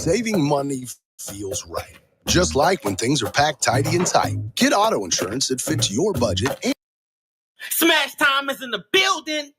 saving money feels right. Just like when things are packed tidy and tight. Get auto insurance that fits your budget. And Smash Time is in the building.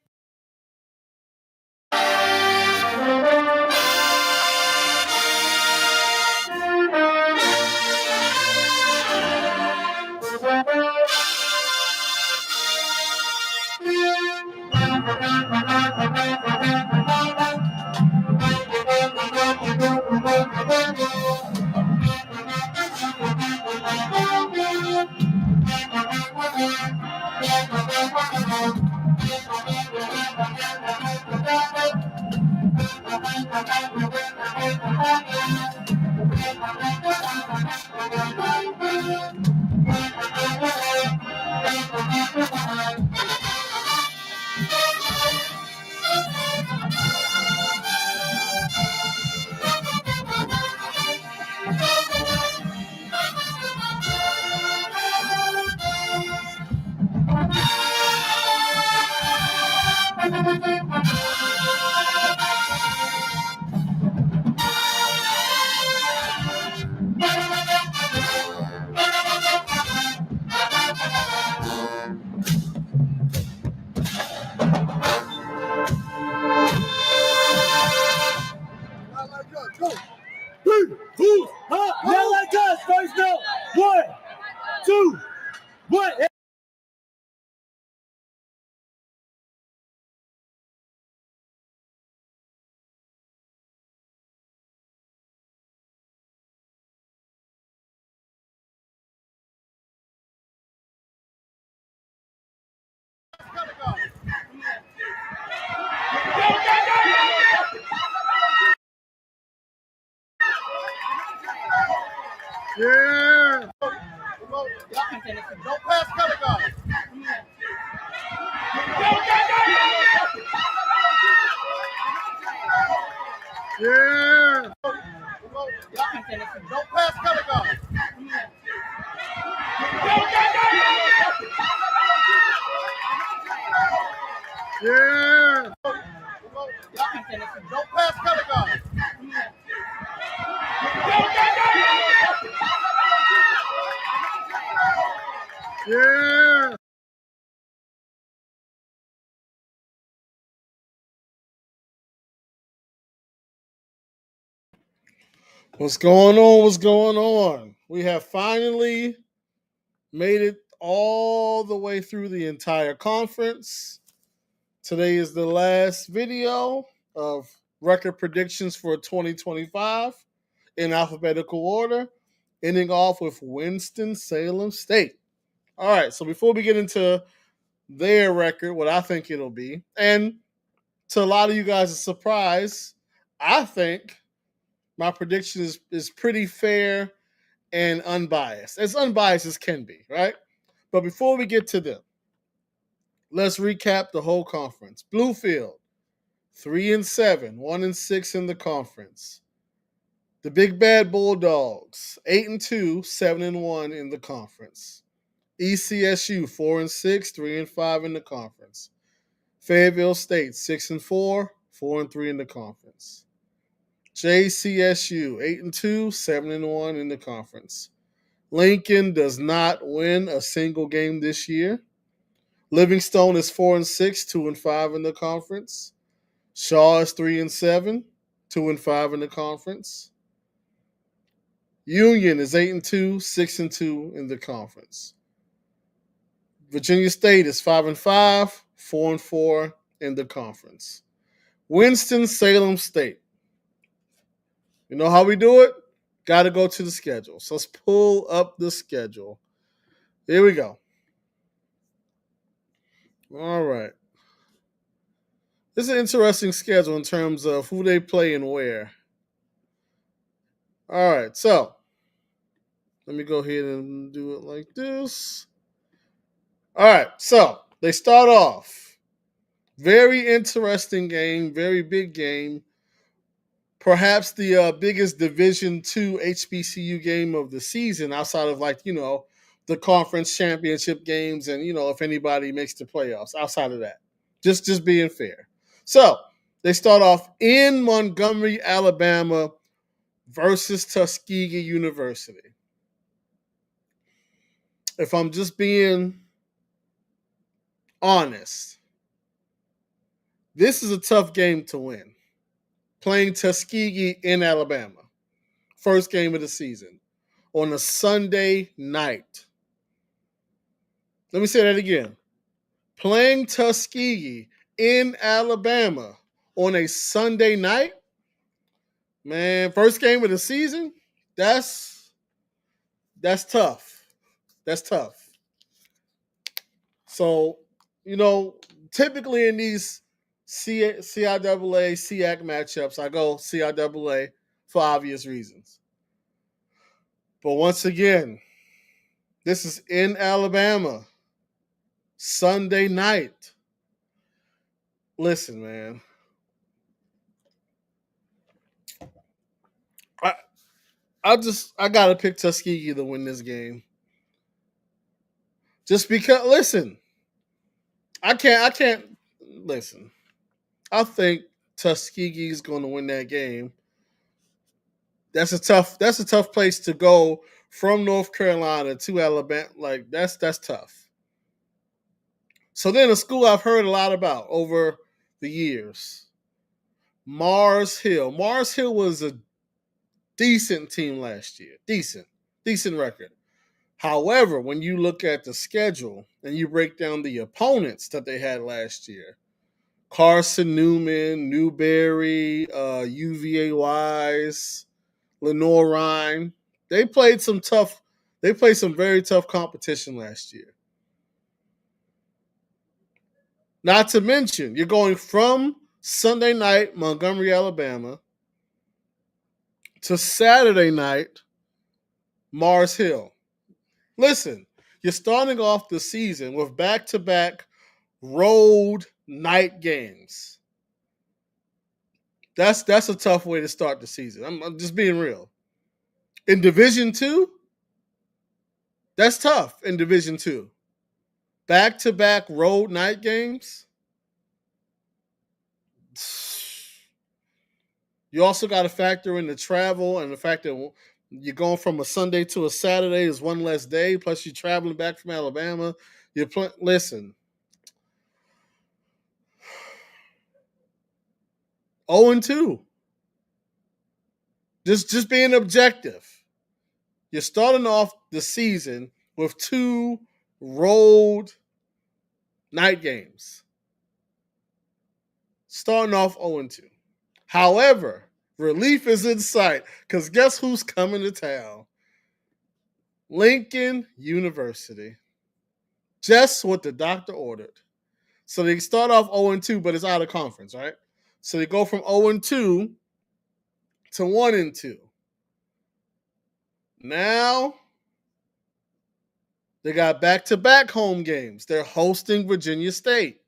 Not like us, first note. 1, 2, 1. Yeah. Don't pass color guard. Yeah. Don't pass color guard. Yeah. Don't pass color guard. Yeah. What's going on? What's going on? We have finally made it all the way through the entire conference. Today is the last video of record predictions for 2025 in alphabetical order, ending off with Winston-Salem State. All right, so before we get into their record, what I think it'll be, and to a lot of you guys' surprise, I think my prediction is pretty fair and unbiased. As unbiased as can be, right? But before we get to them, let's recap the whole conference. Bluefield, 3-7, 1-6 in the conference. The Big Bad Bulldogs, 8-2, 7-1 in the conference. ECSU, 4-6, 3-5 in the conference. Fayetteville State, 6-4, 4-3 in the conference. JCSU, 8-2, 7-1 in the conference. Lincoln does not win a single game this year. Livingstone is 4-6, 2-5 in the conference. Shaw is 3-7, 2-5 in the conference. Union is 8-2, 6-2 in the conference. Virginia State is 5-5, 4-4 in the conference. Winston-Salem State. You know how we do it? Got to go to the schedule. So let's pull up the schedule. Here we go. All right. This is an interesting schedule in terms of who they play and where. All right, so let me go ahead and do it like this. All right, so they start off. Very interesting game, very big game. Perhaps the biggest Division II HBCU game of the season outside of the conference championship games and, if anybody makes the playoffs outside of that. Just being fair. So they start off in Montgomery, Alabama versus Tuskegee University. If I'm just being honest, this is a tough game to win. Playing Tuskegee in Alabama. First game of the season on a Sunday night. Let me say that again. Playing Tuskegee in Alabama on a Sunday night, man, first game of the season, that's tough. That's tough. So, typically in these CIAA, SEAC matchups, I go CIAA for obvious reasons. But once again, this is in Alabama, Sunday night. Listen, man. I gotta pick Tuskegee to win this game. Just because, listen, I can't listen. I think Tuskegee's going to win that game. That's a tough place to go from North Carolina to Alabama. Like that's tough. So then a school I've heard a lot about over the years, Mars Hill. Mars Hill was a decent team last year. Decent record. However, when you look at the schedule and you break down the opponents that they had last year, Carson Newman, Newberry, UVA Wise, Lenore Rhine, they played some very tough competition last year. Not to mention, you're going from Sunday night, Montgomery, Alabama, to Saturday night, Mars Hill. Listen, you're starting off the season with back-to-back road night games. That's a tough way to start the season. I'm just being real. In Division II, that's tough in Division II. Back-to-back road night games. You also got to factor in the travel and the fact that you're going from a Sunday to a Saturday is one less day. Plus, you're traveling back from Alabama. Listen. 0-2. Just being objective. You're starting off the season with 2 road night games. Starting off 0-2. However, relief is in sight because guess who's coming to town? Lincoln University. Just what the doctor ordered. So they start off 0-2, but it's out of conference, right? So they go from 0-2 to 1-2. Now they got back-to-back home games. They're hosting Virginia State.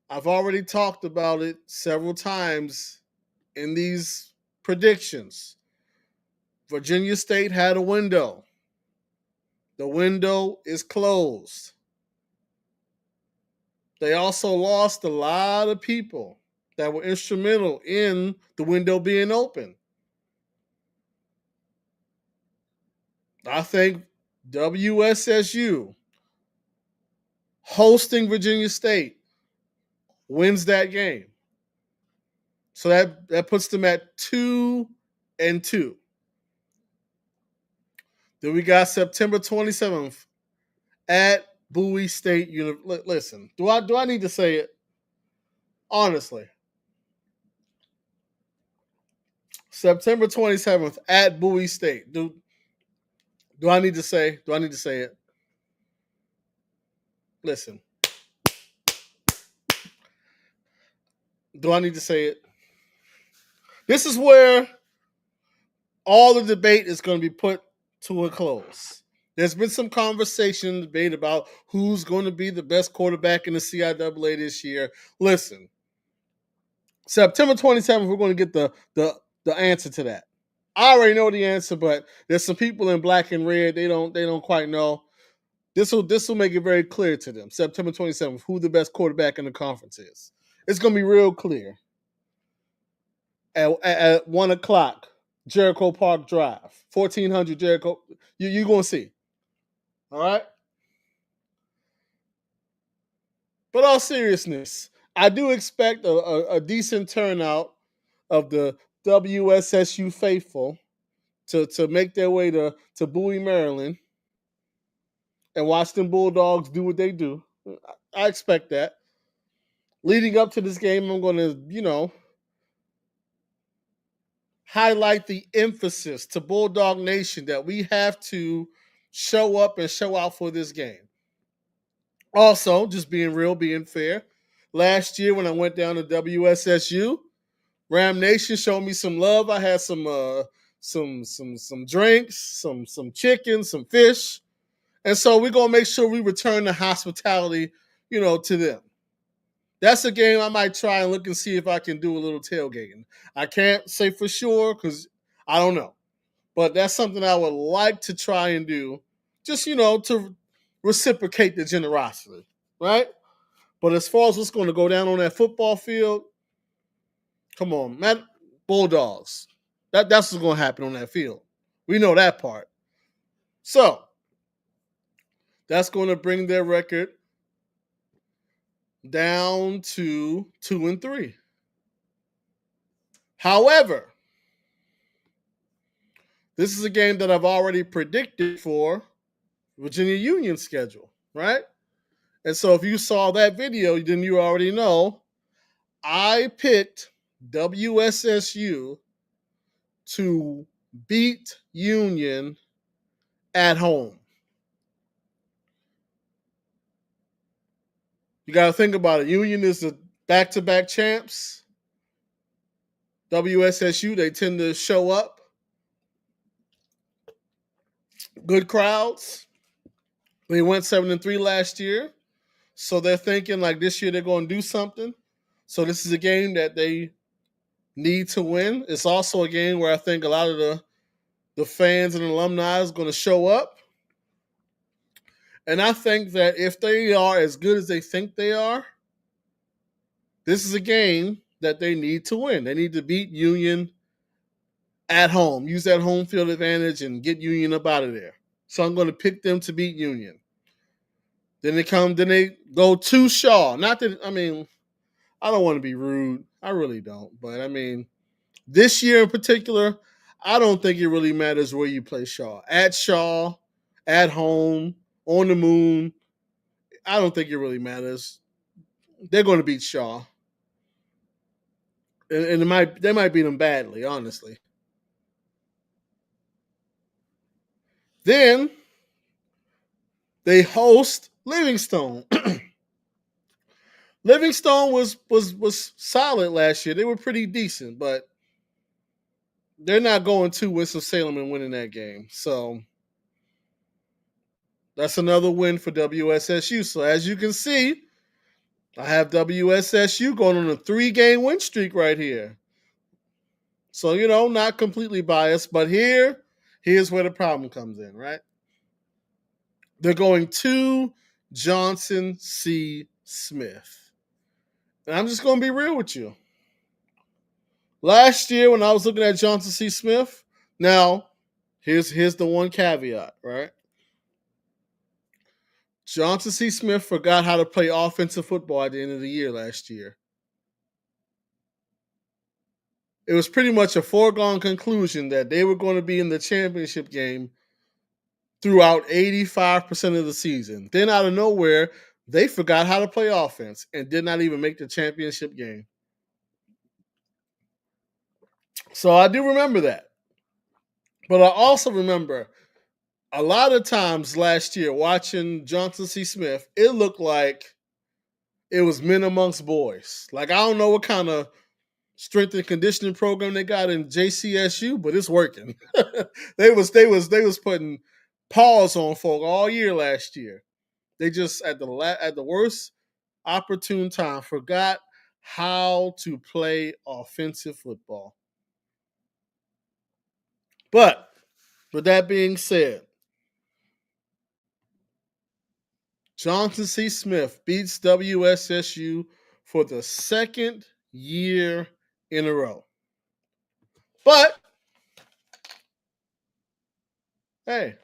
I've already talked about it several times in these predictions. Virginia State had a window. The window is closed. They also lost a lot of people that were instrumental in the window being open. I think WSSU hosting Virginia State wins that game. So that puts them at 2-2. Then we got September 27th at Bowie State University. Listen, do I need to say it? Honestly. September 27th at Bowie State. Do I need to say it? Listen. Do I need to say it? This is where all the debate is going to be put to a close. There's been some conversation, debate about who's going to be the best quarterback in the CIAA this year. Listen, September 27th, we're going to get the answer to that. I already know the answer, but there's some people in black and red. They don't quite know. This will make it very clear to them. September 27th, who the best quarterback in the conference is. It's going to be real clear. At 1 o'clock Jericho Park Drive, 1400 Jericho. You're going to see. All right? But all seriousness, I do expect a decent turnout of the WSSU faithful to make their way to Bowie, Maryland, and watch them Bulldogs do what they do. I expect that. Leading up to this game, I'm going to, highlight the emphasis to Bulldog Nation that we have to show up and show out for this game. Also, just being real, being fair. Last year when I went down to WSSU, Ram Nation showed me some love. I had some drinks, some chicken, some fish. And so we're gonna make sure we return the hospitality, to them. That's a game I might try and look and see if I can do a little tailgating. I can't say for sure because I don't know. But that's something I would like to try and do, just, to reciprocate the generosity, right? But as far as what's going to go down on that football field, come on, man, Bulldogs. That's what's going to happen on that field. We know that part. So that's going to bring their record down to 2-3. However, this is a game that I've already predicted for Virginia Union schedule, right? And so if you saw that video, then you already know I picked WSSU to beat Union at home. You got to think about it. Union is the back-to-back champs. WSSU, they tend to show up. Good crowds. They went 7-3 last year. So they're thinking like this year they're going to do something. So this is a game that they need to win. It's also a game where I think a lot of the fans and alumni is going to show up. And I think that if they are as good as they think they are, this is a game that they need to win. They need to beat Union at home. Use that home field advantage and get Union up out of there. So I'm going to pick them to beat Union. Then they go to Shaw. Not that, I don't want to be rude. I really don't. But, this year in particular, I don't think it really matters where you play Shaw. At Shaw, at home, on the moon, I don't think it really matters. They're going to beat Shaw. And they might beat them badly, honestly. Then they host Livingstone. Livingstone was solid last year. They were pretty decent, but they're not going to Winston-Salem and winning that game. So that's another win for WSSU. So as you can see, I have WSSU going on a 3-game win streak right here. So, not completely biased, but here's where the problem comes in, right? They're going to Johnson C. Smith. And I'm just going to be real with you. Last year when I was looking at Johnson C. Smith, now here's the one caveat, right? Johnson C. Smith forgot how to play offensive football at the end of the year last year. It was pretty much a foregone conclusion that they were going to be in the championship game throughout 85% of the season. Then out of nowhere, they forgot how to play offense and did not even make the championship game. So I do remember that. But I also remember a lot of times last year watching Johnson C. Smith, it looked like it was men amongst boys. Like, I don't know what kind of strength and conditioning program they got in JCSU, but it's working. they was putting paws on folk all year last year. They just at the worst opportune time forgot how to play offensive football. But with that being said, Johnson C. Smith beats WSSU for the second year in a row. But hey,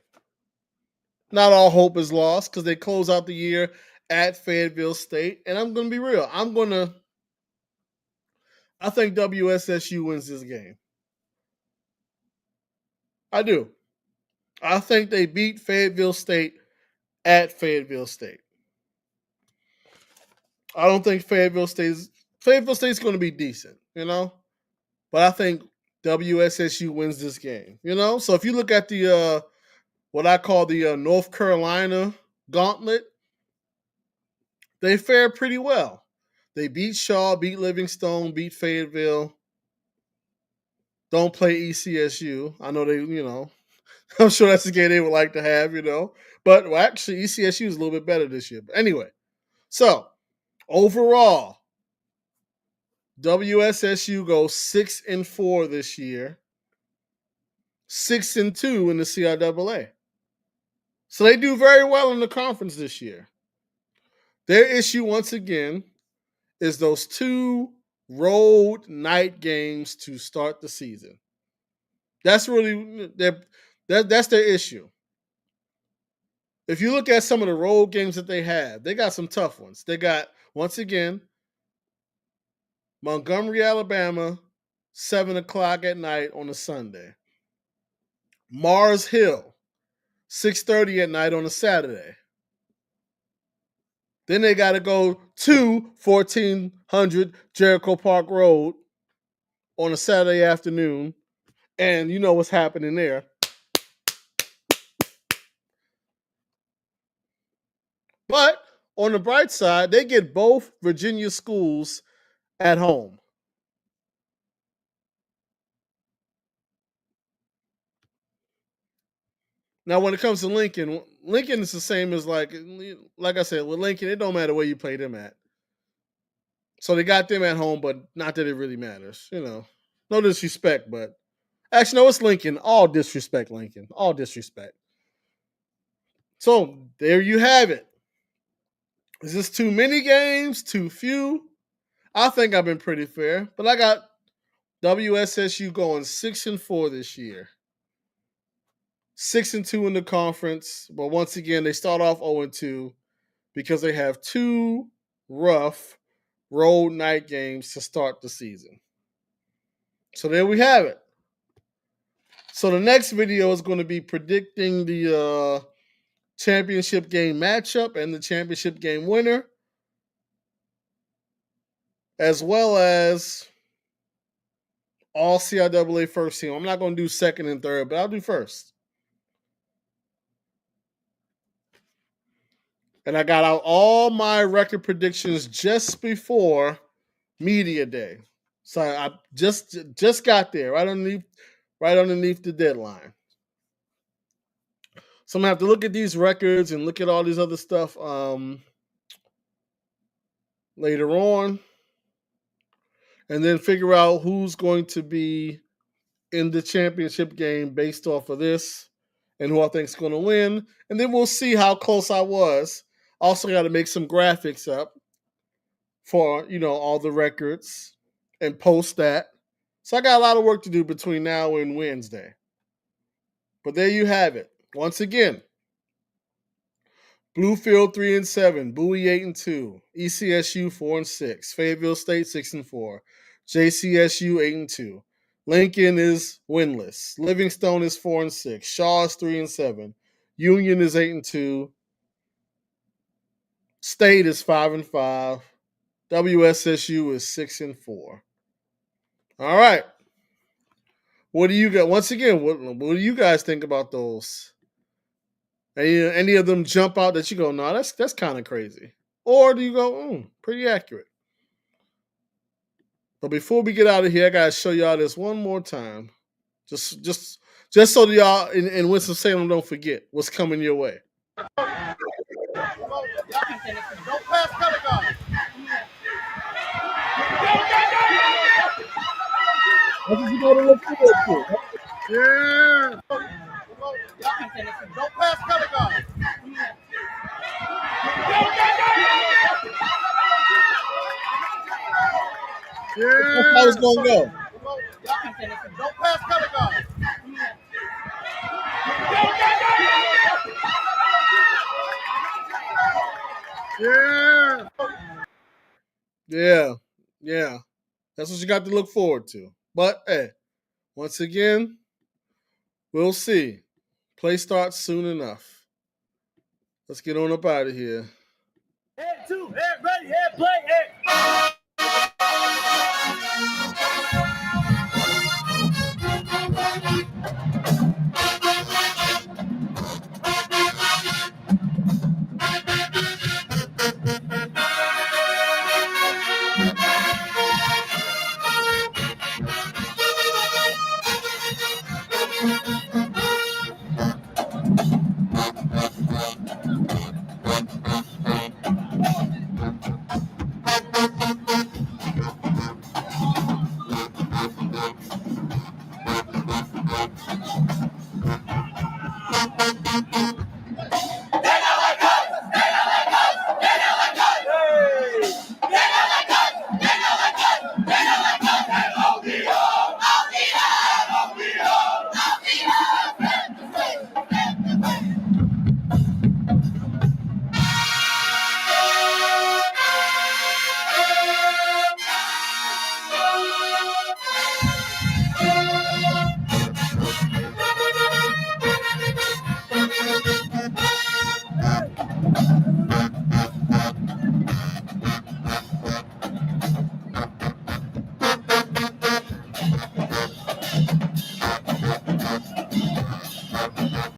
not all hope is lost because they close out the year at Fayetteville State. And I'm going to be real. I think WSSU wins this game. I do. I think they beat Fayetteville State at Fayetteville State. I don't think Fayetteville State's going to be decent, but I think WSSU wins this game, So if you look at the what I call the North Carolina gauntlet, they fared pretty well. They beat Shaw, beat Livingstone, beat Fayetteville. Don't play ECSU. I know they, I'm sure that's the game they would like to have, But actually, ECSU is a little bit better this year. But anyway, so overall, WSSU goes 6-4 this year, 6-2 in the CIAA. So they do very well in the conference this year. Their issue, once again, is those 2 road night games to start the season. That's really that's their issue. If you look at some of the road games that they have, they got some tough ones. They got, once again, Montgomery, Alabama, 7 o'clock at night on a Sunday. Mars Hill, 6:30 at night on a Saturday. Then they got to go to 1400 Jericho Park Road on a Saturday afternoon. And you know what's happening there. But on the bright side, they get both Virginia schools at home. Now, when it comes to Lincoln is the same as like I said, with Lincoln, it don't matter where you play them at. So they got them at home, but not that it really matters. No disrespect, but actually, no, it's Lincoln. All disrespect, Lincoln. All disrespect. So there you have it. Is this too many games? Too few? I think I've been pretty fair, but I got WSSU going 6-4 this year. 6-2 in the conference, but once again, they start off 0-2 because they have 2 rough road night games to start the season. So there we have it. So the next video is going to be predicting the championship game matchup and the championship game winner, as well as all CIAA first team. I'm not going to do second and third, but I'll do first. And I got out all my record predictions just before media day. So I just got there, right underneath the deadline. So I'm gonna have to look at these records and look at all these other stuff later on, and then figure out who's going to be in the championship game based off of this and who I think is going to win. And then we'll see how close I was. Also got to make some graphics up for, all the records and post that. So I got a lot of work to do between now and Wednesday. But there you have it. Once again, Bluefield 3-7, Bowie 8-2, ECSU 4-6, Fayetteville State 6-4, JCSU 8-2. Lincoln is winless. Livingstone is 4-6. Shaw is 3-7. Union is 8-2. State is 5-5. WSSU is 6-4. All right. What do you got? Once again, what do you guys think about those? Any of them jump out that you go, no, that's kind of crazy? Or do you go, pretty accurate? But before we get out of here, I gotta show y'all this one more time, just so y'all in Winston-Salem don't forget what's coming your way. Don't pass Pentagon. Yeah. Don't pass Pentagon. Yeah. That's how it's gonna go. Don't pass Pentagon. Yeah. Yeah. That's what you got to look forward to. But hey, once again, we'll see. Play starts soon enough. Let's get on up out of here. Head two, head ready, head play, head.